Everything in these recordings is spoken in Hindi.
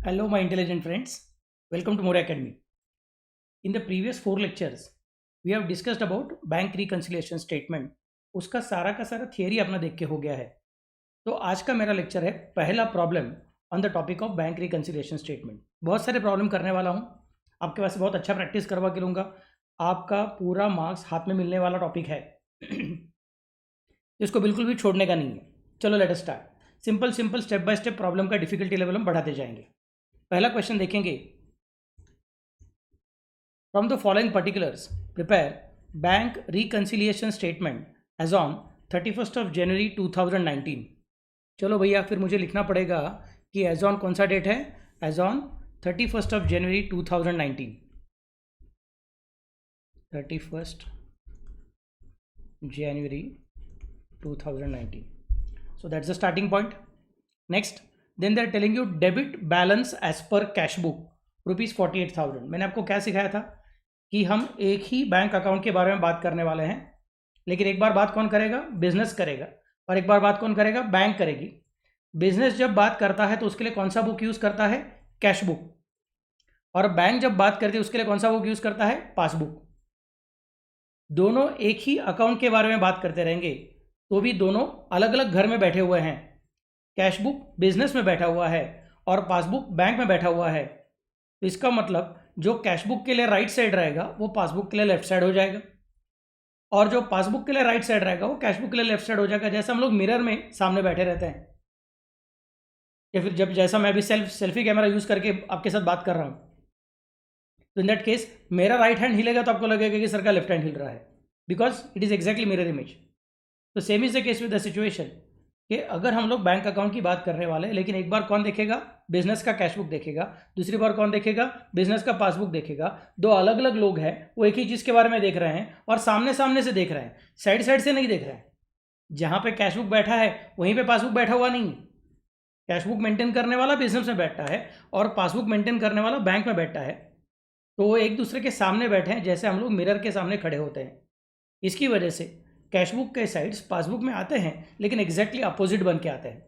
Hello, my intelligent friends. Welcome to More Academy. In the previous 4 lectures, we have discussed about bank reconciliation statement. उसका सारा थियरी अपना देख के हो गया है. तो आज का मेरा लेक्चर है पहला problem on the topic of bank reconciliation statement. बहुत सारे प्रॉब्लम करने वाला हूँ. आपके पास बहुत अच्छा प्रैक्टिस करवा के लूँगा. आपका पूरा मार्क्स हाथ में मिलने वाला टॉपिक है. इसको बिल्कुल भी छोड़ने का नहीं है. चलो let us start. Simple step by step problem का डिफिकल्टी लेवल हम बढ़ाते जाएंगे. पहला क्वेश्चन देखेंगे. From the following particulars prepare bank reconciliation statement as on 31st of January 2019. चलो भैया, फिर मुझे लिखना पड़ेगा कि एज ऑन कौन सा डेट है. As on 31st of January 2019. 31st January 2019. So that's the starting point. Next, then they're telling you debit balance as per cash book rupees 48,000. मैंने आपको क्या सिखाया था कि हम एक ही बैंक अकाउंट के बारे में बात करने वाले हैं, लेकिन एक बार बात कौन करेगा? बिजनेस करेगा. और एक बार बात कौन करेगा? बैंक करेगी. बिजनेस जब बात करता है तो उसके लिए कौन सा बुक यूज़ करता है? Cash book. और बैंक जब बात करती है उसके लिए कौन सा बुक यूज़ करता है? पासबुक. दोनों एक ही अकाउंट के बारे में बात करते रहेंगे तो भी दोनों अलग अलग घर में बैठे हुए हैं. कैश बुक बिजनेस में बैठा हुआ है और पासबुक बैंक में बैठा हुआ है. तो इसका मतलब जो कैश बुक के लिए राइट साइड रहेगा वो पासबुक के लिए लेफ्ट साइड हो जाएगा, और जो पासबुक के लिए राइट साइड रहेगा वो कैश बुक के लिए लेफ्ट साइड हो जाएगा. जैसे हम लोग मिरर में सामने बैठे रहते हैं, या फिर जब जैसा मैं अभी सेल्फी कैमरा यूज़ करके आपके साथ बात कर रहा हूँ, तो इन दैट केस मेरा राइट हैंड हिलेगा तो आपको लगेगा कि सर का लेफ्ट हैंड हिल रहा है, because it is exactly mirror image. तो same is the case with the situation कि अगर हम लोग बैंक अकाउंट की बात करने वाले हैं, लेकिन एक बार कौन देखेगा? बिजनेस का कैश बुक देखेगा. दूसरी बार कौन देखेगा? बिजनेस का पासबुक देखेगा. दो अलग अलग लोग हैं, वो एक ही चीज़ के बारे में देख रहे हैं और सामने सामने से देख रहे हैं, साइड साइड से नहीं देख रहे हैं. जहाँ पे कैश बुक बैठा है वहीं पे पासबुक बैठा हुआ नहीं. कैश बुक मेंटेन करने वाला बिजनेस में बैठा है और पासबुक मेंटेन करने वाला बैंक में बैठा है. तो वो एक दूसरे के सामने बैठे हैं, जैसे हम लोग मिरर के सामने खड़े होते हैं. इसकी वजह से कैश बुक के साइड्स पासबुक में आते हैं, लेकिन एग्जैक्टली अपोजिट बन के आते हैं.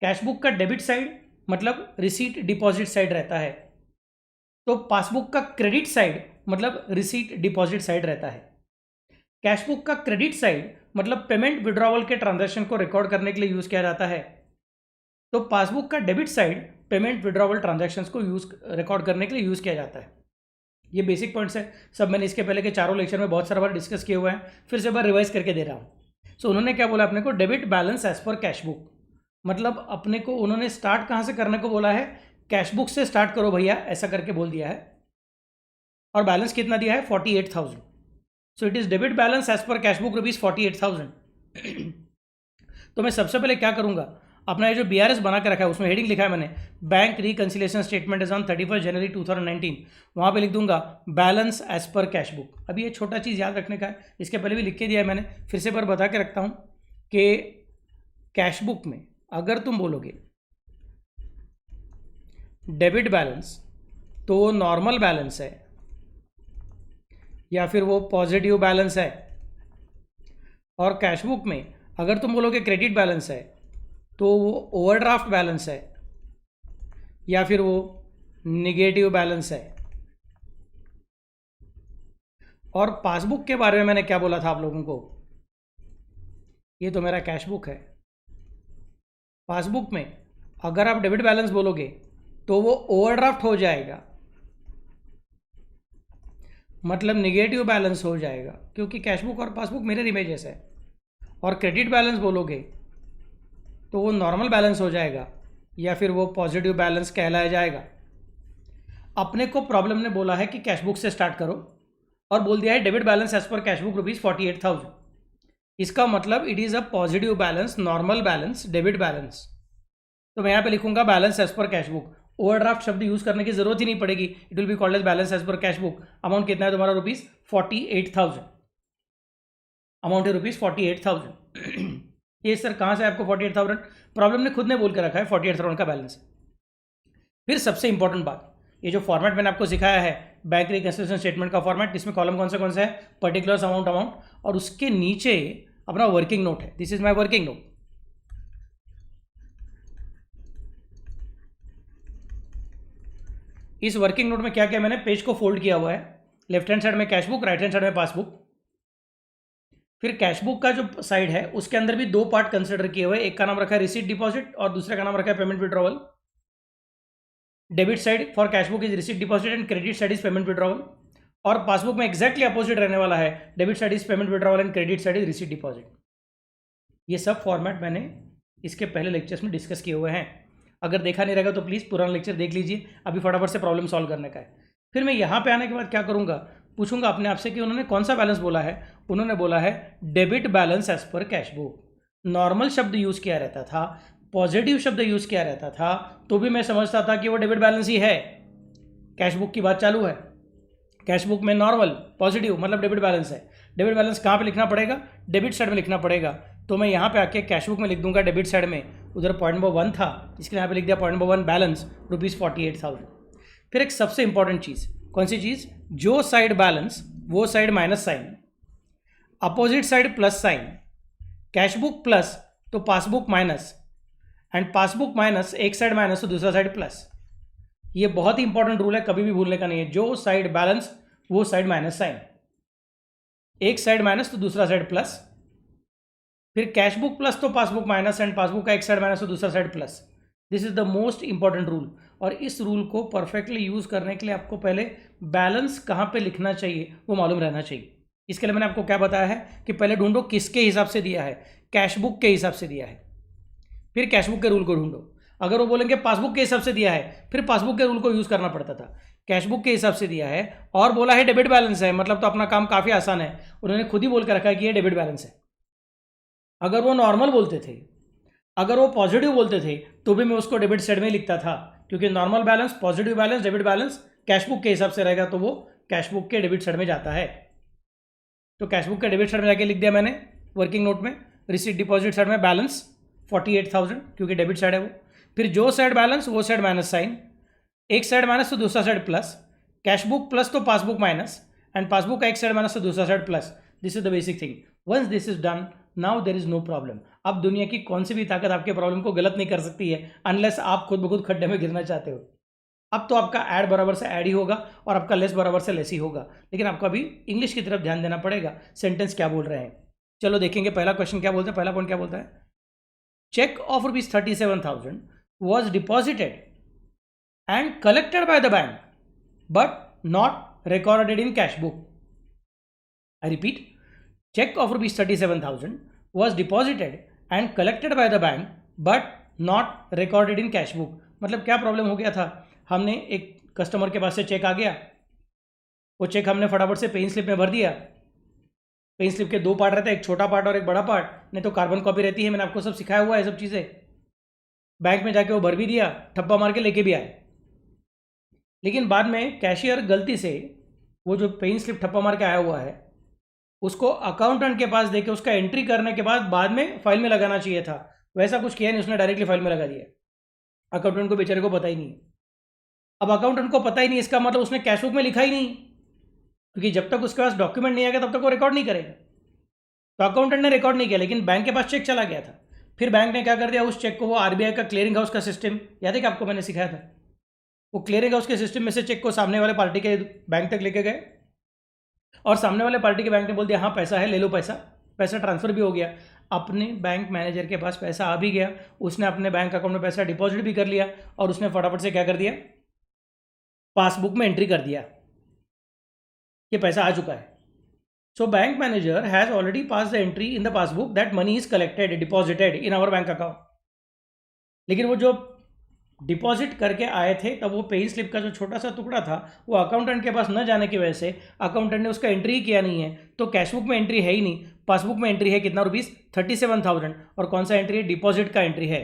कैश बुक का डेबिट साइड मतलब रिसीट डिपॉजिट साइड रहता है, तो पासबुक का क्रेडिट साइड मतलब रिसीट डिपॉजिट साइड रहता है. कैश बुक का क्रेडिट साइड मतलब पेमेंट विड्रॉवल के ट्रांजैक्शन को रिकॉर्ड करने के लिए यूज़ किया जाता है. तो पासबुक का debit side payment withdrawal transactions को रिकॉर्ड करने के लिए यूज़ किया जाता है. ये बेसिक पॉइंट्स है. सब मैंने इसके पहले के चारों लेक्चर में बहुत सारा बार डिस्कस किए हुए हैं, फिर से बार रिवाइज करके दे रहा हूँ. सो उन्होंने क्या बोला अपने को? Debit balance as per cash book. मतलब अपने को उन्होंने स्टार्ट कहाँ से करने को बोला है? कैश बुक से स्टार्ट करो भैया, ऐसा करके बोल दिया है. और बैलेंस कितना दिया है? 48,000. So it is debit balance as per cash book rupees 48,000. तो मैं सबसे पहले क्या करूँगा? अपना ये जो BRS बना के रखा है उसमें हेडिंग लिखा है मैंने, bank reconciliation statement is on 31st January 2019. वहाँ पे लिख दूंगा balance as per cash book. अभी ये छोटा चीज़ याद रखने का है, इसके पहले भी लिख के दिया है मैंने, फिर से एक बार बता के रखता हूँ कि कैश बुक में अगर तुम बोलोगे डेबिट बैलेंस तो वो नॉर्मल बैलेंस है या फिर वो पॉजिटिव बैलेंस है, और कैश बुक में अगर तुम बोलोगे क्रेडिट बैलेंस है तो वो ओवरड्राफ्ट बैलेंस है या फिर वो निगेटिव बैलेंस है. और पासबुक के बारे में मैंने क्या बोला था आप लोगों को? ये तो मेरा कैश बुक है. पासबुक में अगर आप डेबिट बैलेंस बोलोगे तो वो ओवरड्राफ्ट हो जाएगा, मतलब निगेटिव बैलेंस हो जाएगा, क्योंकि कैश बुक और पासबुक मिरर इमेजेस है. और क्रेडिट बैलेंस बोलोगे तो वो नॉर्मल बैलेंस हो जाएगा या फिर वो पॉजिटिव बैलेंस कहलाया जाएगा. अपने को प्रॉब्लम ने बोला है कि कैश बुक से स्टार्ट करो और बोल दिया है debit balance as per cash book rupees 48,000. इसका मतलब it is a positive balance, normal balance, debit balance. तो मैं यहाँ पे लिखूंगा balance as per cash book. Overdraft शब्द यूज़ करने की जरूरत ही नहीं पड़ेगी. It will be called as balance as per cash book. Amount कितना है तुम्हारा? रुपीज़ 48,000. अमाउंट है रुपीज़ 48,000. ये सर कहाँ से आपको 48,000? प्रॉब्लम ने खुद ने बोल के रखा है 48,000 का बैलेंस है. फिर सबसे इंपॉर्टेंट बात, ये जो फॉर्मेट मैंने आपको सिखाया है बैंक रिकन्सिलिएशन स्टेटमेंट का फॉर्मेट, इसमें कॉलम कौन सा है? पर्टिकुलर्स, अमाउंट, और उसके नीचे अपना वर्किंग नोट है. This is my working note. इस वर्किंग नोट में क्या क्या मैंने पेज को फोल्ड किया हुआ है, लेफ्ट हैंड साइड में cash book, right hand side में पासबुक। फिर कैश बुक का जो साइड है उसके अंदर भी दो पार्ट कंसिडर किए हुए, एक का नाम रखा है रिसीट डिपॉजिट और दूसरे का नाम रखा है payment withdrawal. Debit side for cash book is receipt deposit and credit side is payment withdrawal. और पासबुक में एक्जैक्टली अपोजिट रहने वाला है, debit side is payment withdrawal and credit side is receipt deposit. ये सब फॉर्मेट मैंने इसके पहले लेक्चर्स में डिस्कस किए हुए हैं, अगर देखा नहीं रहेगा तो प्लीज़ पुराना लेक्चर देख लीजिए, अभी फटाफट से प्रॉब्लम सॉल्व करने का है। फिर मैं यहाँ पे आने के बाद क्या करूँगा, पूछूंगा अपने आप से कि उन्होंने कौन सा बैलेंस बोला है। उन्होंने बोला है debit balance as per cash book. Normal शब्द यूज़ किया रहता था, पॉजिटिव शब्द यूज़ किया रहता था, तो भी मैं समझता था कि वो डेबिट बैलेंस ही है। कैश बुक की बात चालू है, कैश बुक में नॉर्मल पॉजिटिव मतलब डेबिट बैलेंस है। डेबिट बैलेंस कहाँ पे लिखना पड़ेगा, डेबिट साइड में लिखना पड़ेगा। तो मैं यहाँ पे आके कैश बुक में लिख दूंगा डेबिट साइड में, उधर पॉइंट नंबर 1 था, इसके यहाँ पे लिख दिया पॉइंट नंबर 1 बैलेंस ₹48,000। फिर एक सबसे इंपॉर्टेंट चीज़, कौन सी चीज़, जो साइड बैलेंस वो side minus sign, opposite side plus sign, cash book plus तो passbook minus, and passbook minus एक साइड माइनस तो दूसरा साइड प्लस। ये बहुत ही इंपॉर्टेंट रूल है, कभी भी भूलने का नहीं है। जो साइड बैलेंस वो साइड माइनस साइन, एक साइड माइनस तो दूसरा साइड प्लस। फिर कैश बुक प्लस तो पासबुक माइनस, एंड पासबुक का एक साइड माइनस तो दूसरा side plus. This is the most important rule, और इस रूल को परफेक्टली यूज करने के लिए आपको पहले बैलेंस कहाँ पे लिखना चाहिए वो मालूम रहना चाहिए। इसके लिए मैंने आपको क्या बताया है कि पहले ढूंढो किसके हिसाब से दिया है, कैश बुक के हिसाब से दिया है, फिर कैश बुक के रूल को ढूंढो। अगर वो बोलेंगे पासबुक के हिसाब से दिया है, फिर पासबुक के रूल को यूज करना पड़ता था। कैश बुक के हिसाब से दिया है और बोला है डेबिट बैलेंस है, मतलब तो अपना काम काफी आसान है, उन्होंने खुद ही बोल कर रखा है कि ये डेबिट बैलेंस है। अगर वो नॉर्मल बोलते थे, अगर वो पॉजिटिव बोलते थे, तो भी मैं उसको डेबिट साइड में लिखता था, क्योंकि normal balance, positive balance, debit balance cash book के हिसाब से रहेगा, तो वो कैश बुक के डेबिट साइड में जाता है। तो कैश बुक के डेबिट साइड में जाके लिख दिया मैंने वर्किंग नोट में, रिसीट डिपॉजिट साइड में बैलेंस 48,000 क्योंकि डेबिट साइड है वो। फिर जो साइड बैलेंस वो साइड माइनस साइन, एक साइड माइनस तो दूसरा side plus, cash book plus तो पासबुक माइनस, एंड पासबुक का एक साइड माइनस तो दूसरा side plus. This is the basic thing. Once this is done, now there is no problem. अब दुनिया की कौन सी भी ताकत आपके प्रॉब्लम को गलत नहीं कर सकती है, अनलेस आप खुद ब खुद खड्डे में गिरना चाहते हो। अब तो आपका ऐड बराबर से ऐड ही होगा और आपका लेस बराबर से लेस ही होगा, लेकिन आपको अभी इंग्लिश की तरफ ध्यान देना पड़ेगा, सेंटेंस क्या बोल रहे हैं। चलो देखेंगे पहला क्वेश्चन क्या बोलते हैं, पहला पॉइंट क्या बोलता है। Cheque of ₹37,000 was deposited and collected by the bank but not recorded in cash book. I repeat, check of ₹37,000 was deposited and collected by the bank but not recorded in cash book. मतलब क्या प्रॉब्लम हो गया था, हमने एक कस्टमर के पास से चेक आ गया, वो चेक हमने फटाफट से पेन स्लिप में भर दिया। पेन स्लिप के दो पार्ट रहते हैं, एक छोटा पार्ट और एक बड़ा पार्ट, नहीं तो कार्बन कॉपी रहती है, मैंने आपको सब सिखाया हुआ है सब चीज़ें। बैंक में जाके वो भर भी दिया, ठप्पा मार के लेके भी आए, लेकिन बाद में कैशियर गलती से वो जो पेन स्लिप ठप्पा मार के आया हुआ है उसको अकाउंटेंट के पास देके उसका एंट्री करने के बाद में फाइल में लगाना चाहिए था, वैसा कुछ किया नहीं, उसने डायरेक्टली फाइल में लगा दिया। अकाउंटेंट को बेचारे को पता ही नहीं। अब अकाउंटेंट को पता ही नहीं, इसका मतलब उसने कैश बुक में लिखा ही नहीं, क्योंकि जब तक उसके पास डॉक्यूमेंट नहीं आएगा तब तक वो रिकॉर्ड नहीं करेगा। तो अकाउंटेंट ने रिकॉर्ड नहीं किया, लेकिन बैंक के पास चेक चला गया था। फिर बैंक ने क्या कर दिया, उस चेक को वो आरबीआई का क्लियरिंग हाउस का सिस्टम, याद है कि आपको मैंने सिखाया था, वो क्लियरिंग हाउस के सिस्टम में से चेक को सामने वाले पार्टी के बैंक तक लेके गए, और सामने वाले पार्टी के बैंक ने बोल दिया हाँ पैसा है, ले लो पैसा। पैसा ट्रांसफर भी हो गया, अपने बैंक मैनेजर के पास पैसा आ भी गया, उसने अपने बैंक अकाउंट में पैसा डिपॉजिट भी कर लिया, और उसने फटाफट से क्या कर दिया, पासबुक में एंट्री कर दिया कि पैसा आ चुका है। So bank manager has already passed the entry in the passbook that money is collected, deposited in our bank account. लेकिन वो जो डिपॉजिट करके आए थे तब वो पेन स्लिप का जो छोटा सा टुकड़ा था वो अकाउंटेंट के पास न जाने की वजह से अकाउंटेंट ने उसका एंट्री ही किया नहीं है, तो कैश बुक में एंट्री है ही नहीं, पासबुक में एंट्री है कितना ₹37,000, और कौन सा एंट्री है, डिपॉजिट का एंट्री है।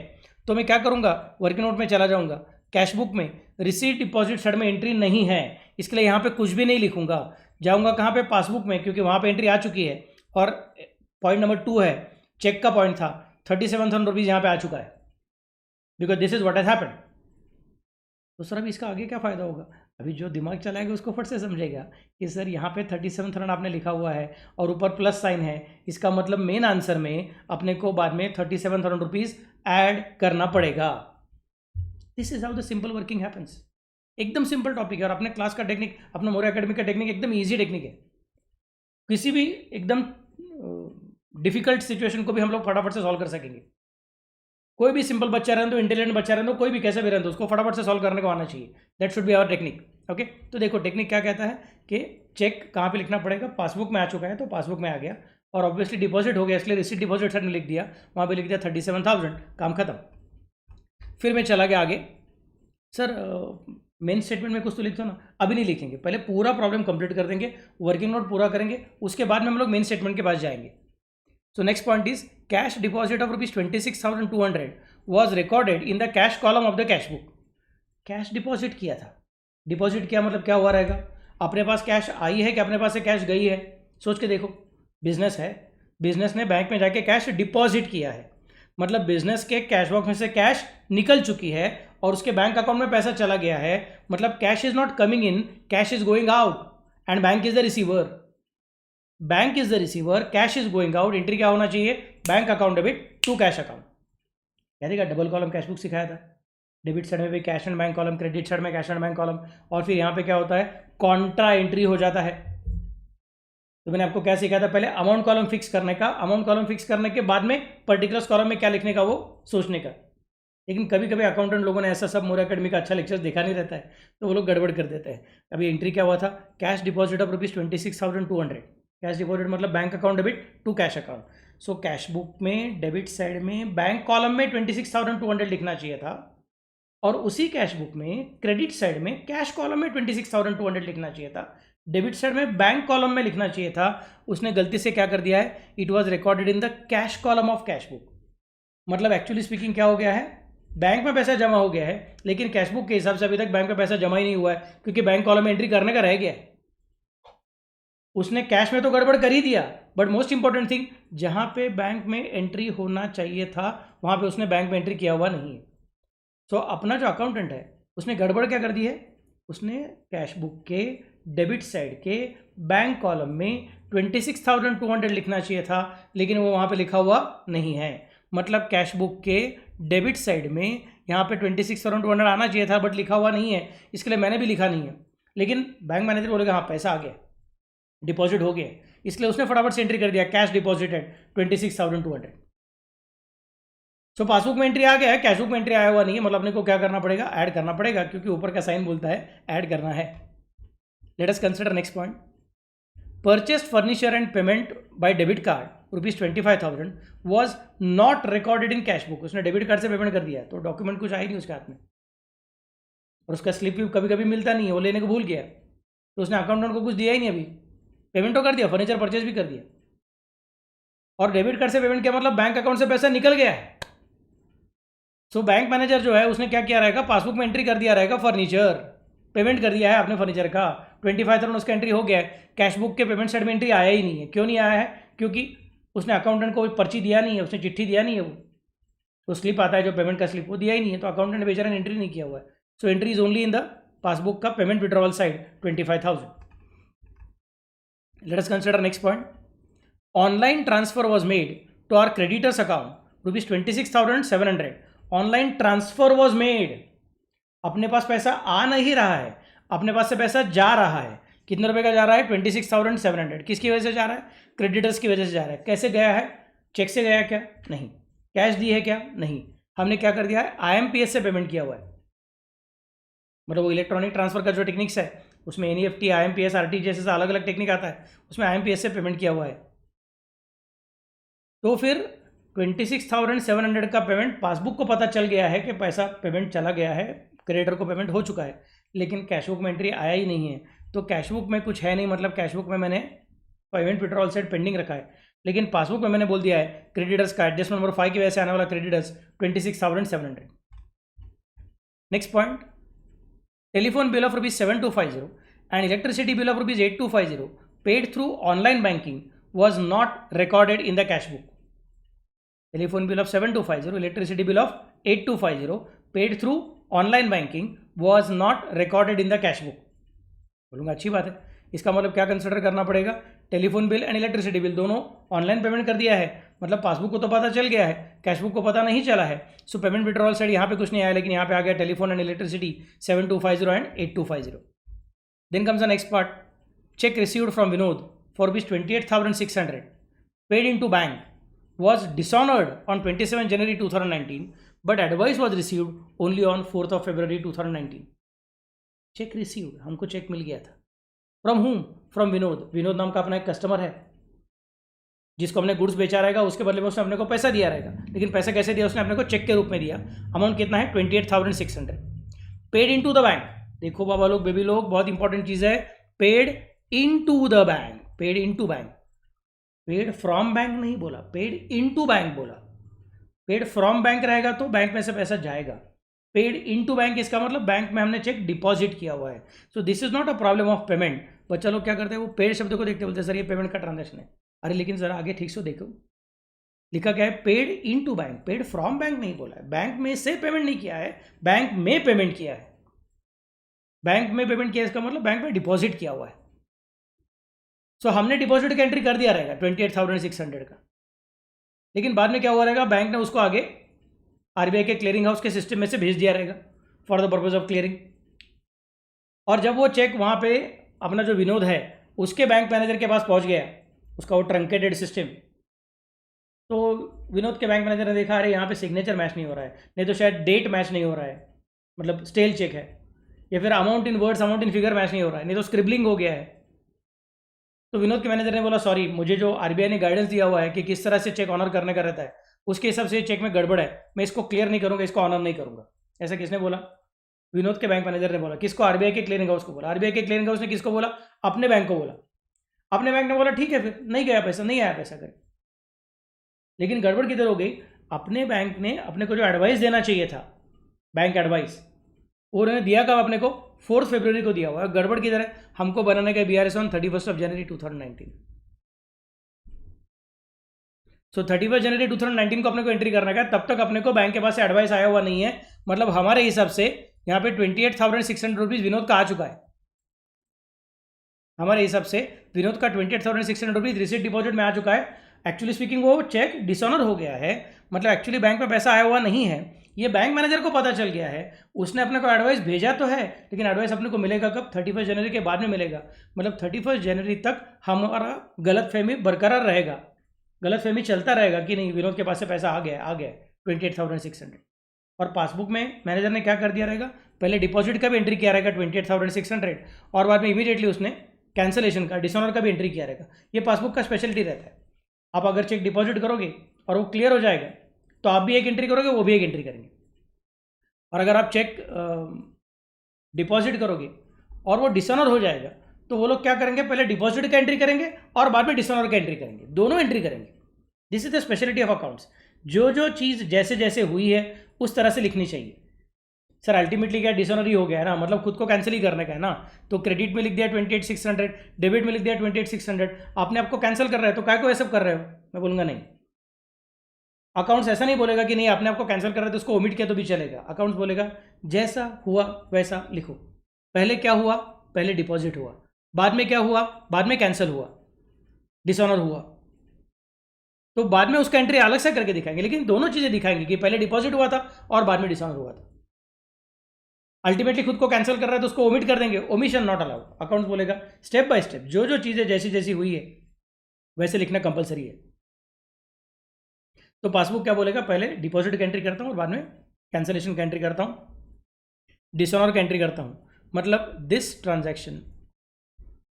तो मैं क्या करूँगा, वर्किंग नोट में चला जाऊँगा, कैश बुक में रिसीट डिपॉजिट साइड में एंट्री नहीं है, इसके लिए यहाँ पे कुछ भी नहीं लिखूंगा, जाऊंगा कहाँ पे, पासबुक में, क्योंकि वहाँ पे एंट्री आ चुकी है। और पॉइंट नंबर 2 है, चेक का पॉइंट था, ₹37,000 यहाँ पे आ चुका है, because this is what has happened. तो सर अभी इसका आगे क्या फ़ायदा होगा, अभी जो दिमाग चलाएगा उसको फट से समझेगा कि सर यहाँ पे 37,000 आपने लिखा हुआ है और ऊपर प्लस साइन है, इसका मतलब मेन आंसर में अपने को बाद में ₹37,000 ऐड करना पड़ेगा। This is how the simple working happens. एकदम सिंपल टॉपिक है और अपने क्लास का टेक्निक, अपना मोर एकेडमी का टेक्निक एकदम ईजी टेक्निक है। किसी भी एकदम डिफिकल्ट सिचुएशन को भी हम लोग फटाफट से सॉल्व कर सकेंगे। कोई भी सिंपल बच्चा रहने दो, इंटेलिजेंट बच्चा रहने दो, कोई भी कैसे भी रहने दो, उसको फटाफट से सॉल्व करने को आना चाहिए। That should be our technique. Okay, तो देखो टेक्निक क्या कहता है कि चेक कहाँ पे लिखना पड़ेगा, पासबुक में आ चुका है तो पासबुक में आ गया, और ऑब्वियसली डिपॉजिट हो गया इसलिए रिसीट डिपॉजिट साइड में लिख दिया, वहाँ पे लिख दिया 37,000, काम खत्म। फिर मैं चला गया आगे, सर मेन स्टेटमेंट में कुछ तो लिख दो ना। अभी नहीं लिखेंगे, पहले पूरा प्रॉब्लम कंप्लीट कर देंगे, वर्किंग नोट पूरा करेंगे, उसके बाद में हम लोग मेन स्टेटमेंट के पास जाएंगे। So next point is cash deposit of ₹26,200 was recorded in the cash column of the cash book. Cash deposit किया था, डिपॉजिट किया मतलब क्या हुआ रहेगा, अपने पास कैश आई है कि अपने पास से कैश गई है, सोच के देखो। बिजनेस है, बिजनेस ने बैंक में जाके कैश डिपॉजिट किया है, मतलब बिजनेस के कैश बॉक्स में से कैश निकल चुकी है और उसके बैंक अकाउंट में पैसा चला गया है, मतलब cash is not coming in, cash is going out and bank is the receiver. Bank is the receiver, cash is going out, entry क्या होना चाहिए, bank account debit to cash account. क्या देखा, डबल कॉलम कैश बुक सिखाया था, डेबिट साइड में भी cash and bank column, credit side में कैश एंड बैंक कॉलम, और फिर यहाँ पे क्या होता है, कॉन्ट्रा एंट्री हो जाता है। तो मैंने आपको क्या सिखाया था, पहले अमाउंट कॉलम फिक्स करने का, अमाउंट कॉलम फिक्स करने के बाद में पर्टिकुलर्स कॉलम में क्या लिखने का वो सोचने का। लेकिन कभी कभी अकाउंटेंट लोगों ने ऐसा सब मोर एकेडमी का अच्छा लेक्चर देखा नहीं रहता है, तो वो लोग गड़बड़ कर देते हैं। अभी एंट्री क्या हुआ था, cash deposit of ₹26,200, cash deposit मतलब bank account debit to cash account. So cash book में डेबिट साइड में बैंक कॉलम में 26,200 लिखना चाहिए था, और उसी कैश बुक में क्रेडिट साइड में कैश कॉलम में 26,200 लिखना चाहिए था, डेबिट साइड में बैंक कॉलम में लिखना चाहिए था। उसने गलती से क्या कर दिया है, it was recorded in the cash column of cash book. मतलब एक्चुअली स्पीकिंग क्या हो गया है, बैंक में पैसा जमा हो गया है, लेकिन कैश बुक के हिसाब से अभी तक बैंक में पैसा जमा ही नहीं हुआ है, क्योंकि बैंक कॉलम में एंट्री करने का रह गया है। उसने कैश में तो गड़बड़ कर ही दिया, बट मोस्ट इंपॉर्टेंट थिंग, जहां पे बैंक में एंट्री होना चाहिए था वहां पे उसने बैंक में एंट्री किया हुआ नहीं है। सो अपना जो अकाउंटेंट है उसने गड़बड़ क्या कर दी है, उसने कैश बुक के डेबिट साइड के बैंक कॉलम में 26,200 लिखना चाहिए था, लेकिन वो वहाँ पे लिखा हुआ नहीं है। मतलब कैश बुक के डेबिट साइड में यहाँ पे 26,200 आना चाहिए था, बट लिखा हुआ नहीं है, इसके लिए मैंने भी लिखा नहीं है। लेकिन बैंक मैनेजर बोलेगा हाँ पैसा आ गया, डिपॉजिट हो गया, इसलिए उसने फटाफट से एंट्री कर दिया, कैश डिपॉजिटेड 26,200। सो पासबुक में एंट्री आ गया है, कैश बुक में एंट्री आया हुआ नहीं है, मतलब अपने को क्या करना पड़ेगा, ऐड करना पड़ेगा, क्योंकि ऊपर का साइन बोलता है ऐड करना है। Late us consider next point, purchased furniture and payment by debit card ₹25,000 was not recorded in cash book. उसने डेबिट कार्ड से पेमेंट कर दिया, तो डॉक्यूमेंट कुछ आई नहीं उसके हाथ में, और उसका स्लिप भी कभी कभी मिलता नहीं है, वो लेने को भूल गया, तो उसने अकाउंटेंट को कुछ दिया ही नहीं। अभी पेमेंट तो कर दिया, फर्नीचर परचेज भी कर दिया, और डेबिट कार्ड से पेमेंट किया मतलब बैंक अकाउंट से पैसा निकल गया है। सो बैंक मैनेजर जो है उसने क्या किया रहेगा, पासबुक में एंट्री कर दिया रहेगा फर्नीचर, पेमेंट कर दिया है आपने फर्नीचर का, 25,000 उसका एंट्री हो गया है। कैश बुक के पेमेंट साइड में एंट्री आया ही नहीं है, क्यों नहीं आया है, क्योंकि उसने अकाउंटेंट को पर्ची दिया नहीं है, उसने चिट्ठी दिया नहीं है, वो तो स्लिप आता है जो पेमेंट का स्लिप, वो दिया ही नहीं है, तो अकाउंटेंट ने बेचारा ने एंट्री नहीं किया हुआ है। So entry is only in the passbook का payment withdrawal side 25,000। Let us consider next point, online transfer was made to our creditors account ₹26,700। Online transfer was made, अपने पास पैसा आ नहीं रहा है, अपने पास से पैसा जा रहा है। कितने रुपए का जा रहा है, 26,700। किसकी वजह से जा रहा है, क्रेडिटर्स की वजह से जा रहा है। कैसे गया है, चेक से गया क्या, नहीं, कैश दी है क्या, नहीं, हमने क्या कर दिया है, IMPS से पेमेंट किया हुआ है। मतलब वो इलेक्ट्रॉनिक ट्रांसफर का जो टेक्निक्स है उसमें NEFT, IMPS, RTGS जैसा अलग अलग टेक्निक आता है, उसमें IMPS से पेमेंट किया हुआ है। तो फिर 26,700 का पेमेंट, पासबुक को पता चल गया है कि पैसा पेमेंट चला गया है, क्रेडिटर को पेमेंट हो चुका है, लेकिन कैश बुक में एंट्री आया ही नहीं है। तो कैश बुक में कुछ है नहीं, मतलब कैश बुक में मैंने पेमेंट विड्रॉल साइड पेंडिंग रखा है, लेकिन पासबुक में मैंने बोल दिया है क्रेडिटर्स का एडजस्टमेंट नंबर 5 की वजह से आने वाला creditors 26,700। Next point, telephone bill of ₹7,250 and electricity bill of ₹8,250 paid through online banking was not recorded in the cash book. Telephone bill of 7,250, electricity bill of 8,250 paid through online banking was not recorded in the cash book. बोलूँगा अच्छी बात है, इसका मतलब क्या कंसिडर करना पड़ेगा, telephone bill and electricity bill दोनों ऑनलाइन पेमेंट कर दिया है, मतलब पासबुक को तो पता चल गया है, कैशबुक को पता नहीं चला है। सो पेमेंट विड्रॉल साइड यहाँ पे कुछ नहीं आया, लेकिन यहाँ पे आ गया telephone and electricity 7250 and 8250। Then comes the next part, cheque received from Vinod for rupees 28,600 paid in to bank was dishonored on 27 January 2019 but advice was received only on 4th of February 2019। Check received, हमको चेक मिल गया था। From whom? From Vinod. Vinod नाम का अपना एक कस्टमर है जिसको हमने गुड्स बेचा रहेगा, उसके बदले में उसने अपने को पैसा दिया रहेगा। लेकिन पैसा कैसे दिया? उसने अपने को चेक के रूप में दिया। अमाउंट कितना है? 28,600। Paid in to the bank. देखो बाबा लोग, बेबी लोग, बहुत इंपॉर्टेंट चीज है, paid in to the bank. Paid in to bank, paid from bank नहीं बोला, पेड इनटू बैंक बोला। पेड फ्रॉम बैंक रहेगा तो बैंक में से पैसा जाएगा। पेड इनटू बैंक इसका मतलब बैंक में हमने चेक डिपॉजिट किया हुआ है। So this is not a problem of payment. बच्चा लोग क्या करते हैं, वो पेड शब्द को देखते बोलते हैं सर ये पेमेंट का ट्रांजेक्शन है। अरे लेकिन जरा आगे ठीक से देखो, लिखा क्या है? Paid into bank. Paid from bank नहीं बोला है, बैंक में से पेमेंट नहीं किया है, बैंक में पेमेंट किया है। बैंक में पेमेंट किया इसका मतलब बैंक में डिपॉजिट किया हुआ है। सो हमने डिपॉजिट का एंट्री कर दिया रहेगा 28,600 का, लेकिन बाद में क्या हुआ रहेगा, बैंक ने उसको आगे आरबीआई के क्लियरिंग हाउस के सिस्टम में से भेज दिया रहेगा for the purpose of clearing. और जब वो चेक वहाँ पे अपना जो विनोद है उसके बैंक मैनेजर के पास पहुँच गया, उसका वो ट्रंकेटेड सिस्टम, तो विनोद के बैंक मैनेजर ने देखा अरे यहाँ पे सिग्नेचर मैच नहीं हो रहा है, नहीं तो शायद डेट मैच नहीं हो रहा है, मतलब स्टेल चेक है, या फिर amount in words amount in figure match नहीं हो रहा है, नहीं तो स्क्रिबलिंग हो गया है। तो विनोद के मैनेजर ने बोला सॉरी, मुझे जो आरबीआई ने गाइडेंस दिया हुआ है कि किस तरह से चेक ऑनर करने का रहता है, उसके हिसाब से चेक में गड़बड़ है, मैं इसको क्लियर नहीं करूंगा, इसको ऑनर नहीं करूंगा। ऐसा किसने बोला? विनोद के बैंक मैनेजर ने बोला। किसको? आरबीआई के क्लियरिंग हाउस को बोला। आरबीआई के क्लियरिंग हाउस ने किसको बोला? अपने बैंक को बोला। अपने बैंक ने बोला ठीक है, फिर नहीं गया पैसा, नहीं आया पैसा करे। लेकिन गड़बड़ किधर हो गई? अपने बैंक ने अपने को जो एडवाइस देना चाहिए था, बैंक एडवाइस, वो उन्होंने दिया कब? अपने को 4 फरवरी को दिया हुआ है। गड़बड़ किधर है? हमको बनाने का BRS ऑन 31 जनवरी 2019। सो 31 जनवरी 2019 को अपने को एंट्री करना है। तब तक अपने को बैंक के पास से एडवाइस आया हुआ नहीं है, मतलब हमारे हिसाब से यहाँ पे 28,600 रुपीज विनोद का आ चुका है। हमारे हिसाब से विनोद का 28,600 रुपीज रिसीट डिपॉजिट में आ चुका है। एक्चुअली स्पीकिंग वो चेक डिसऑनर हो गया है, मतलब एक्चुअली बैंक में पैसा आया हुआ नहीं है, ये बैंक मैनेजर को पता चल गया है। उसने अपने को एडवाइस भेजा तो है, लेकिन एडवाइस अपने को मिलेगा कब? 31 जनवरी के बाद में मिलेगा। मतलब 31 जनवरी तक हमारा गलतफहमी बरकरार रहेगा, गलतफहमी चलता रहेगा कि नहीं विनोद के पास से पैसा आ गया 28,600। और पासबुक में मैनेजर ने क्या कर दिया रहेगा? पहले डिपॉजिट का भी एंट्री किया रहेगा 28,600, और बाद में इमीडिएटली उसने कैंसलेशन का, डिसऑनर का भी एंट्री किया रहेगा। ये पासबुक का स्पेशलिटी रहता है। आप अगर चेक डिपॉजिट करोगे और वो क्लियर हो जाएगा तो आप भी एक एंट्री करोगे, वो भी एक एंट्री करेंगे। और अगर आप चेक डिपॉजिट करोगे और वो डिसऑनर हो जाएगा तो वो लोग क्या करेंगे? पहले डिपॉजिट का एंट्री करेंगे और बाद में डिसऑनर का एंट्री करेंगे, दोनों एंट्री करेंगे। This is the speciality of accounts. जो चीज़ जैसे जैसे हुई है उस तरह से लिखनी चाहिए। सर अल्टीमेटली क्या डिसऑनर ही हो गया है ना, मतलब खुद को कैंसिल ही करने का है ना। तो क्रेडिट में लिख दिया 28,600, डेबिट में लिख दिया 28,600, आपने आपको कैंसिल कर रहे हो तो क्या को ऐसा कर रहे हो? मैं बोलूँगा नहीं। अकाउंट्स ऐसा नहीं बोलेगा कि नहीं आपने आपको कैंसिल कर रहा है तो उसको ओमिट किया तो भी चलेगा। अकाउंट्स बोलेगा जैसा हुआ वैसा लिखो। पहले क्या हुआ? पहले डिपॉजिट हुआ, बाद में क्या हुआ? बाद में कैंसिल हुआ, डिसऑनर हुआ, तो बाद में उसका एंट्री अलग से करके दिखाएंगे, लेकिन दोनों चीजें दिखाएंगे कि पहले डिपॉजिट हुआ था और बाद में डिसऑनर हुआ था। अल्टीमेटली खुद को कैंसिल कर रहा है तो उसको ओमिट कर देंगे, ओमिशन नॉट अलाउड। अकाउंट्स बोलेगा स्टेप बाय स्टेप जो चीजें जैसी जैसी हुई है वैसे लिखना कंपलसरी है। तो पासबुक क्या बोलेगा? पहले डिपॉजिट की एंट्री करता हूँ और बाद में कैंसिलेशन की एंट्री करता हूँ, डिसऑनर की एंट्री करता हूँ, मतलब this transaction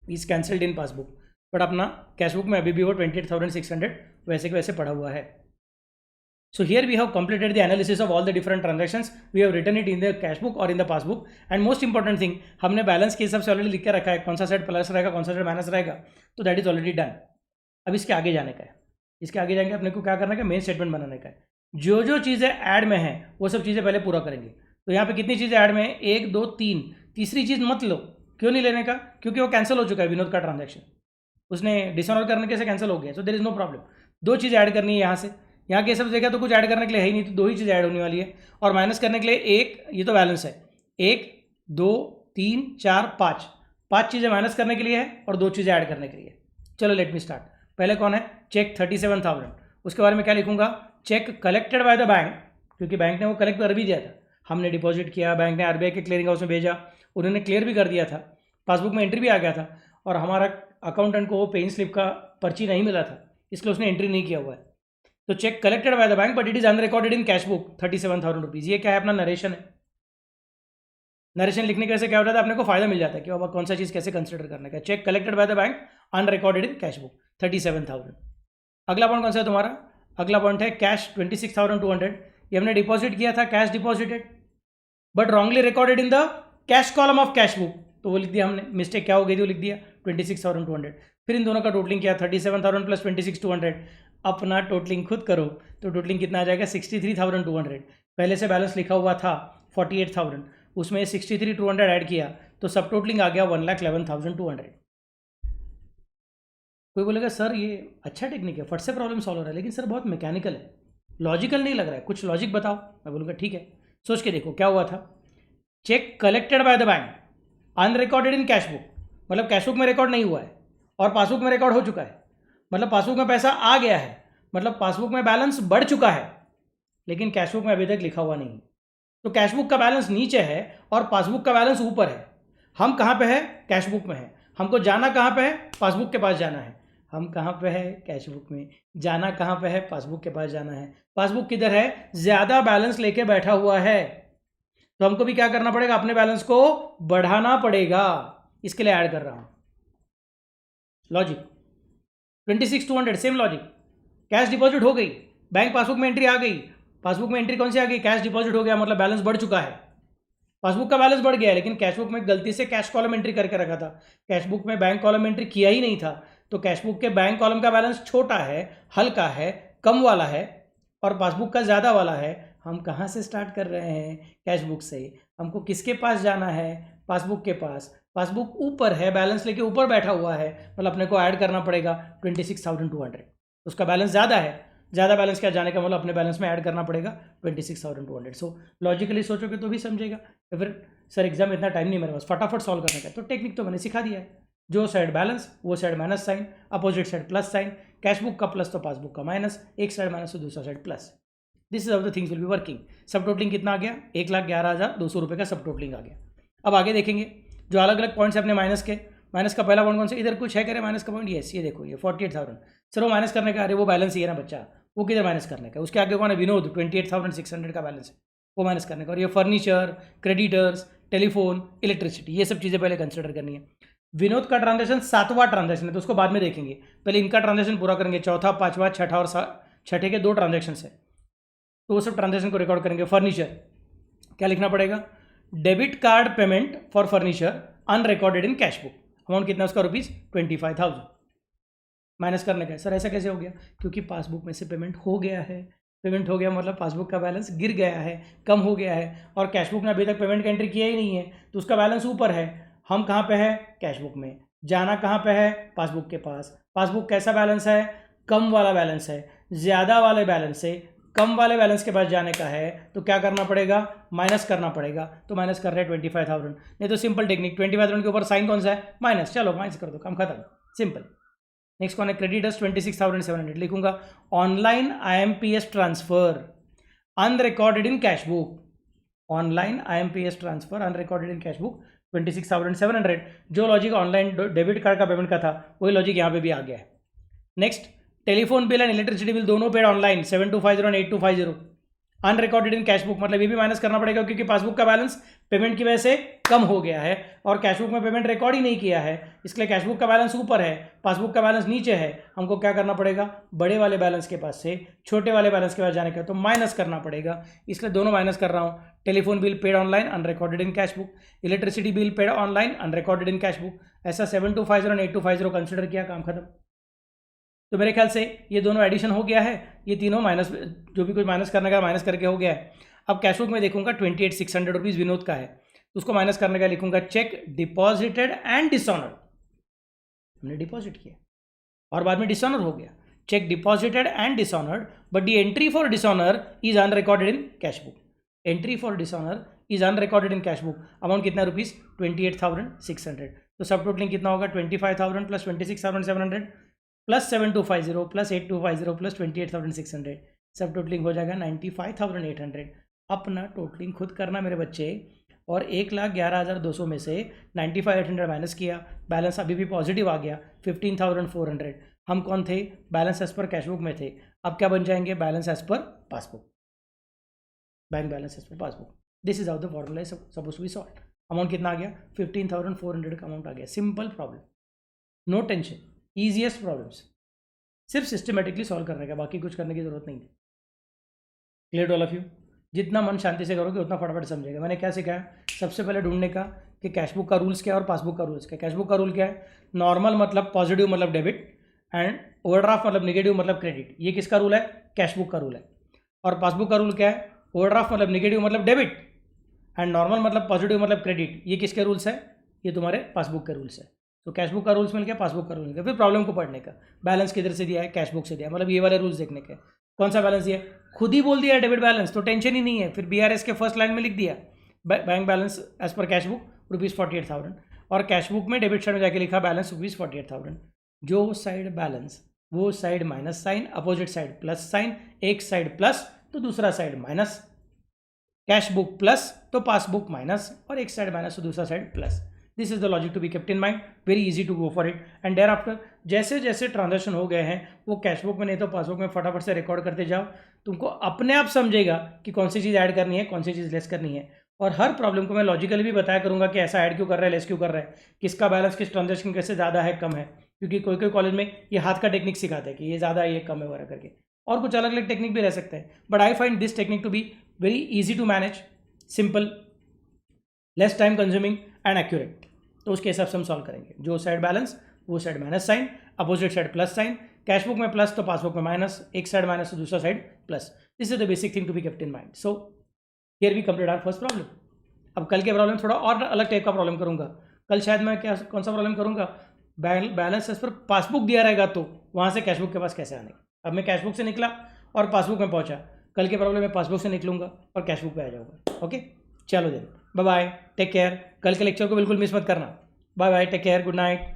is cancelled in passbook. But अपना कैशबुक में अभी भी वो 28,600 वैसे के वैसे पड़ा हुआ है। So here we have completed the analysis of all the different transactions, we have written it in the cashbook और in the passbook. And most important thing, हमने बैलेंस के हिसाब से ऑलरेडी लिख के रखा है, कौन सा साइड प्लस रहेगा कौन सा साइड माइनस रहेगा, तो दैट इज ऑलरेडी डन। अब इसके आगे जाने का है, इसके आगे जाएंगे अपने को क्या करना है? मेन स्टेटमेंट बनाने का है। जो चीज़ें ऐड में है वो सब चीज़ें पहले पूरा करेंगे। तो यहाँ पे कितनी चीज़ें ऐड में है? 1 2 3, तीसरी चीज़ मत लो। क्यों नहीं लेने का? क्योंकि वो कैंसिल हो चुका है विनोद का ट्रांजैक्शन, उसने डिसऑनर करने के से कैंसिल हो गया। So there is no problem. 2 चीज़ें ऐड करनी है यहाँ से, यहाँ के सब देखा तो कुछ ऐड करने के लिए है ही नहीं, तो 2 ही चीज़ें ऐड होने वाली है। और माइनस करने के लिए 1, ये तो बैलेंस है, 1 2 3 4 5 चीज़ें माइनस करने के लिए है और 2 चीज़ें ऐड करने के लिए। चलो लेट मी स्टार्ट। पहले कौन है? चेक 37,000, उसके बारे में क्या लिखूंगा, cheque collected by the bank, क्योंकि बैंक ने वो कलेक्ट कर भी दिया था, हमने डिपॉजिट किया, बैंक ने आरबीआई के क्लियरिंग हाउस में भेजा, उन्होंने क्लियर भी कर दिया था, पासबुक में एंट्री भी आ गया था, और हमारा अकाउंटेंट को वो पेइंग स्लिप का पर्ची नहीं मिला था, इसलिए उसने एंट्री नहीं किया हुआ है। तो cheque collected by the bank but it is unrecorded in cash book 37,000 rupees. ये क्या है, अपना नरेशन है। नरेशन लिखने के वजह क्या होता है, अपने को फायदा मिल जाता है कि अब कौन सा चीज़ कैसे कंसिडर करने का। Cheque collected by the bank unrecorded in cash book 37,000। अगला पॉइंट कौन सा है तुम्हारा, अगला पॉइंट है कैश 26,200। ये हमने डिपॉजिट किया था, cash deposited but wrongly recorded in the cash column of cash book, तो वो लिख दिया हमने, मिस्टेक क्या हो गई थी वो लिख दिया 26,200। फिर इन दोनों का टोटलिंग किया 37,000 प्लस 26,200। अपना टोटलिंग खुद करो, तो टोटलिंग कितना आ जाएगा 63,200। पहले से बैलेंस लिखा हुआ था 48,000, उसमें 63,200 ऐड किया तो सब टोटलिंग आ गया 1,11,200। कोई बोलेगा सर ये अच्छा टेक्निक है, फट से प्रॉब्लम सॉल्व हो रहा है, लेकिन सर बहुत मैकेनिकल है, लॉजिकल नहीं लग रहा है, कुछ लॉजिक बताओ। मैं बोलूँगा ठीक है, सोच के देखो क्या हुआ था। Cheque collected by the bank unrecorded in cash book, मतलब कैश बुक में रिकॉर्ड नहीं हुआ है और पासबुक में रिकॉर्ड हो चुका है, मतलब पासबुक में पैसा आ गया है, मतलब पासबुक में बैलेंस बढ़ चुका है, लेकिन कैश बुक में अभी तक लिखा हुआ नहीं। तो कैश बुक का बैलेंस नीचे है और पासबुक का बैलेंस ऊपर है। हम कहाँ पे है, कैश बुक में है। हमको जाना कहाँ पे है, पासबुक के पास जाना है। हम कहाँ पे है, कैश बुक में, जाना कहाँ पे है, पासबुक के पास जाना है। पासबुक किधर है, ज़्यादा बैलेंस लेके बैठा हुआ है, तो हमको भी क्या करना पड़ेगा, अपने बैलेंस को बढ़ाना पड़ेगा, इसके लिए ऐड कर रहा हूं। Logic 26,200 same logic. Cash deposit हो गई, बैंक पासबुक में एंट्री आ गई, पासबुक में एंट्री कौन सी आ गई, कैश डिपॉजिट हो गया, मतलब बैलेंस बढ़ चुका है। पासबुक का बैलेंस बढ़ गया है, लेकिन कैश बुक में गलती से कैश कॉलम एंट्री करके रखा था, कैश बुक में बैंक कॉलम एंट्री किया ही नहीं था, तो कैश बुक के बैंक कॉलम का बैलेंस छोटा है, हल्का है, कम वाला है, और पासबुक का ज़्यादा वाला है। हम कहाँ से स्टार्ट कर रहे हैं, कैश बुक से। हमको किसके पास जाना है, पासबुक के पास। पासबुक ऊपर है, बैलेंस लेके ऊपर बैठा हुआ है, मतलब अपने को ऐड करना पड़ेगा 26,200। उसका बैलेंस ज़्यादा है, ज़्यादा बैलेंस क्या जाने का मतलब अपने बैलेंस में ऐड करना पड़ेगा 26,200। सो लॉजिकली सोचोगे तो भी समझेगा। तो फिर सर एग्जाम इतना टाइम नहीं मेरे पास, फटाफट सॉल्व करने का, तो टेक्निक तो मैंने सिखा दिया है। जो साइड बैलेंस वो side minus sign, opposite side plus sign, cash book का प्लस तो पासबुक का माइनस, एक साइड माइनस तो दूसरा side plus. This is how the things will be working. सब टोटलिंग कितना आ गया, 1,11,200 रुपये का सब टोटलिंग आ गया। अब आगे देखेंगे जो अलग अलग पॉइंट्स अपने माइनस के। माइनस का पहला पॉइंट कौन सा, इधर कुछ है, कह रहे माइनस का पॉइंट, यस ये देखो ये 48,000। सर वो माइनस करने का, अरे वो बैलेंस ही है ना बच्चा, वो किधर माइनस करने का। उसके आगे कौन है, विनोद, 28,600 का बैलेंस है, वो माइनस करने का। और ये फर्नीचर, क्रेडिटर्स, टेलीफोन, इलेक्ट्रिसिटी, ये सब चीज़ें पहले कंसिडर करनी है। विनोद का ट्रांजेक्शन 7वां ट्रांजेक्शन है, तो उसको बाद में देखेंगे, पहले इनका ट्रांजेक्शन पूरा करेंगे। चौथा, पाँचवा, छठा और छठे के 2 ट्रांजेक्शन है, तो वो सब ट्रांजेक्शन को रिकॉर्ड करेंगे। फर्नीचर क्या लिखना पड़ेगा, debit card payment for furniture unrecorded in cash book, amount कितना उसका, ₹25,000। माइनस करने का है। सर ऐसा कैसे हो गया, क्योंकि पासबुक में से पेमेंट हो गया है। पेमेंट हो गया मतलब पासबुक का बैलेंस गिर गया है, कम हो गया है, और कैश बुक ने अभी तक पेमेंट का एंट्री किया ही नहीं है, तो उसका बैलेंस ऊपर है। हम कहाँ पे है, कैश बुक में, जाना कहाँ पे है, पासबुक के पास। पासबुक कैसा बैलेंस है, कम वाला बैलेंस है, ज़्यादा वाले बैलेंस से कम वाले बैलेंस के पास जाने का है, तो क्या करना पड़ेगा, माइनस करना पड़ेगा। तो माइनस कर रहे हैं 25,000, नहीं तो सिंपल टेक्निक, 25,000 के ऊपर साइन कौन सा है, माइनस, चलो माइनस कर दो, काम खत्म, सिंपल। नेक्स्ट कौन है, क्रेडिटर्स 26,700, लिखूंगा online IMPS transfer unrecorded in cash book, online IMPS transfer unrecorded in cash book 26,700। जो लॉजिक ऑनलाइन डेबिट कार्ड का पेमेंट का था, वही लॉजिक यहाँ पे भी आ गया है। Next, telephone bill and electricity bill दोनों paid online 7250 and 8250, unrecorded in cash book, मतलब ये भी माइनस करना पड़ेगा, क्योंकि पासबुक का बैलेंस पेमेंट की वजह से कम हो गया है और कैश बुक में पेमेंट रिकॉर्ड ही नहीं किया है, इसलिए कैश बुक का बैलेंस ऊपर है, पासबुक का बैलेंस नीचे है। हमको क्या करना पड़ेगा, बड़े वाले बैलेंस के पास से छोटे वाले बैलेंस के पास जाने का, तो माइनस करना पड़ेगा, इसलिए दोनों माइनस कर रहा हूँ। Telephone bill paid online unrecorded in cash book, electricity bill paid online unrecorded in cash book. ऐसा 7250 एंड 8250 कंसिडर किया, काम खत्म। तो मेरे ख्याल से ये दोनों एडिशन हो गया है, ये तीनों माइनस, जो भी कुछ माइनस करने का माइनस करके हो गया है। अब कैश बुक में देखूंगा 28,600 रुपीज़ विनोद का है, तो उसको माइनस करने का लिखूंगा चेक डिपॉजिटेड एंड डिसऑनर्ड, हमने डिपॉजिट किया और बाद में डिसऑनर हो गया। Check deposited and dishonoured but the entry for dishonour is unrecorded in cash book, entry for dishonour is unrecorded in cash book. Amount कितना रुपीज़ 28,600, तो सब टोटलिंग कितना होगा 25,000 प्लस 26,700, प्लस 7250 प्लस 8250 प्लस 28,600, सब टोटलिंग हो जाएगा 95,800। अपना टोटलिंग खुद करना मेरे बच्चे। और 1,11,200 में से 95,800 माइनस किया, बैलेंस अभी भी पॉजिटिव आ गया 15,400। हम कौन थे? बैलेंस एज पर कैशबुक में थे। अब क्या बन जाएंगे? Balance as per passbook, bank balance as per passbook. This is how the formula is suppose to be solve. Amount कितना आ गया? 15,400 का अमाउंट आ गया। Simple problem, no tension, easiest problems, सिर्फ सिस्टमेटिकली सॉल्व करने का, बाकी कुछ करने की जरूरत नहीं है। Clear all of you? जितना मन शांति से करोगे उतना फटाफट समझेगा। मैंने क्या सिखाया? सबसे पहले ढूंढने का कि कैशबुक का रूल्स क्या है और पासबुक का रूल्स क्या है। कैशबुक का रूल क्या है? नॉर्मल मतलब पॉजिटिव मतलब डेबिट, एंड ओवरड्राफ्ट मतलब नेगेटिव मतलब क्रेडिट। ये किसका रूल है? कैशबुक का रूल है। और पासबुक का रूल क्या है? ओवरड्राफ्ट मतलब नेगेटिव मतलब डेबिट, एंड नॉर्मल मतलब पॉजिटिव मतलब क्रेडिट। ये किसके रूल्स है? ये तुम्हारे पासबुक के रूल्स है। तो कैशबुक का रूल्स मिल गया, पासबुक का रूल मिल गया। फिर प्रॉब्लम को पढ़ने का, बैलेंस किधर से दिया है? कैशबुक से दिया है, मतलब ये वाले रूल्स देखने के। कौन सा बैलेंस दिया? खुद ही बोल दिया है डेबिट बैलेंस, तो टेंशन ही नहीं है। फिर बीआरएस के फर्स्ट लाइन में लिख दिया bank balance as per cashbook ₹48,000, और कैशबुक में डेबिट साइड में जाके लिखा बैलेंस ₹48,000। जो साइड बैलेंस वो side minus sign, opposite side plus sign, एक साइड प्लस तो दूसरा साइड माइनस, कैशबुक प्लस तो पासबुक माइनस, और एक साइड माइनस तो दूसरा side plus. This is the logic to be kept in mind, very easy to go for it. And thereafter जैसे जैसे ट्रांजेक्शन हो गए हैं वो कैशबुक में नहीं तो पासबुक में फटाफट से रिकॉर्ड करते जाओ। तुमको अपने आप समझेगा कि कौन सी चीज़ ऐड करनी है, कौन सी चीज़ लेस करनी है। और हर प्रॉब्लम को मैं लॉजिकली भी बताया करूंगा कि ऐसा ऐड क्यों कर रहा है, लेस क्यों कर रहा है, किसका बैलेंस किस ट्रांजेक्शन कैसे ज़्यादा है कम है। क्योंकि कोई कोई कॉलेज में ये हाथ का टेक्निक सिखाते हैं कि ये ज़्यादा है ये कम है वगैरह करके, और कुछ अलग अलग टेक्निक भी रह सकते हैं। But I find this technique to be very easy to manage, simple, less time consuming and accurate. तो उसके हिसाब से हम सॉल्व करेंगे। जो साइड बैलेंस वो side minus sign, opposite side plus sign, cashbook में प्लस तो पासबुक में माइनस, एक साइड माइनस तो दूसरा side plus. This is the basic thing to be kept in mind. So here we complete our first problem. अब कल के प्रॉब्लम थोड़ा और अलग टाइप का प्रॉब्लम करूंगा। कल शायद मैं क्या कौन सा प्रॉब्लम करूंगा? बैलेंस एज पर पासबुक दिया रहेगा तो वहां से कैशबुक के पास कैसे आने। अब मैं कैशबुक से निकला और पासबुक में पहुंचा, कल के प्रॉब्लम में पासबुक से निकलूंगा और कैशबुक पे आ जाऊंगा। ओके, चलो then, bye bye, take care. कल के लेक्चर को बिल्कुल मिस मत करना। Bye bye, take care, good night.